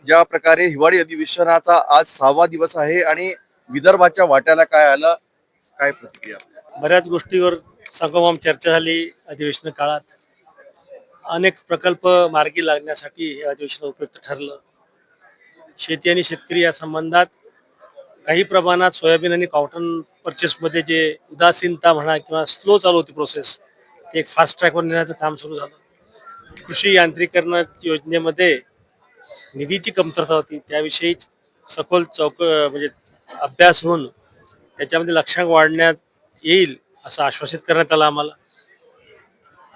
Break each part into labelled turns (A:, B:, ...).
A: ज्या प्रकारे हिवाळी अधिवेशनाचा आज 6वा दिवस आहे आणि विदर्भाच्या वाट्याला काय आलं, काय प्रतिक्रिया?
B: बऱ्याच गोष्टीवर संगोपन चर्चा झाली अधिवेशन काळात. अनेक प्रकल्प मार्गी लागण्यासाठी हे अधिवेशन उपयुक्त ठरलं. शेती आणि शेतकरी या संबंधात काही प्रमाणात सोयाबीन आणि कॉटन परचेसमध्ये जे उदासीनता म्हणा किंवा स्लो चालू होती प्रोसेस, ते एक फास्ट ट्रॅकवर नेण्याचं काम सुरू झालं. कृषी यांत्रिकरण योजनेमध्ये निधीची कमतरता होती, त्याविषयी सखोल म्हणजे अभ्यास होऊन त्याच्यामध्ये लक्षांक वाढण्यात येईल असं आश्वासित करण्यात आलं आम्हाला.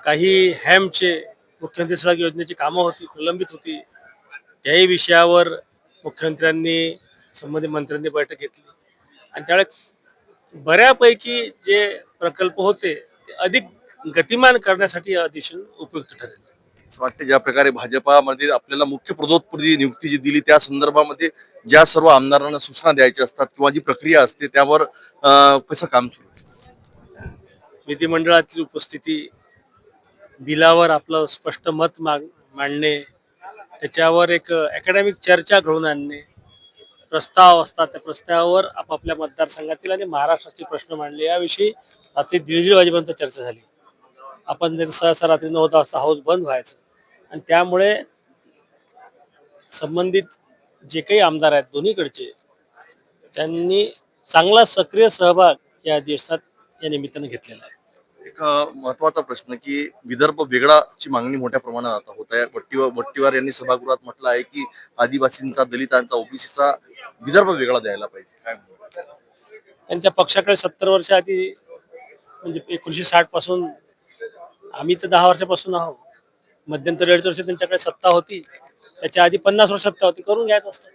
B: काही हॅमचे मुख्यमंत्री सडक योजनेची कामं होती, प्रलंबित होती, त्याही विषयावर मुख्यमंत्र्यांनी संबंधित मंत्र्यांनी बैठक घेतली आणि त्यावेळेस बऱ्यापैकी जे प्रकल्प होते ते अधिक गतिमान करण्यासाठी हे अधिवेशन उपयुक्त ठरेल.
A: असं वाटतं ज्या प्रकारे भाजपामध्ये आपल्याला मुख्य पदोत्पत्ती नियुक्ती जी दिली त्या संदर्भामध्ये ज्या सर्व आमदारांना सूचना द्यायच्या असतात किंवा जी प्रक्रिया असते त्यावर कसं काम सुरू आहे?
B: विधिमंडळातील उपस्थिती, बिलावर आपलं स्पष्ट मत मांडणे, त्याच्यावर एक अकॅडमिक चर्चा घडवून आणणे, प्रस्ताव असतात त्या प्रस्तावावर आपापल्या मतदारसंघातील आणि महाराष्ट्राचे प्रश्न मांडले, याविषयी रात्री 1:30 वाजेपर्यंत चर्चा झाली. आपण जर सहसा रात्री 9 वाजता हाऊस बंद व्हायचं आणि त्यामुळे संबंधित जे काही आमदार आहेत दोन्हीकडचे, त्यांनी चांगला सक्रिय सहभाग या दिवसात या निमित्तानं घेतलेला आहे.
A: एक महत्वाचा प्रश्न की विदर्भ वेगळाची मागणी मोठ्या प्रमाणात आता होत आहे. वट्टीवार यांनी सभागृहात म्हटलं आहे की आदिवासींचा, दलितांचा, ओबीसीचा विदर्भ वेगळा द्यायला पाहिजे. काय म्हणतात?
B: त्यांच्या पक्षाकडे 70 वर्ष आधी म्हणजे 1960 पासून, आम्ही तर 10 वर्षापासून आहोत, मध्यंतरी 2.5 वर्ष त्यांच्याकडे सत्ता होती, त्याच्या आधी 50 वर्ष सत्ता होती, करून घ्यायचं असतं.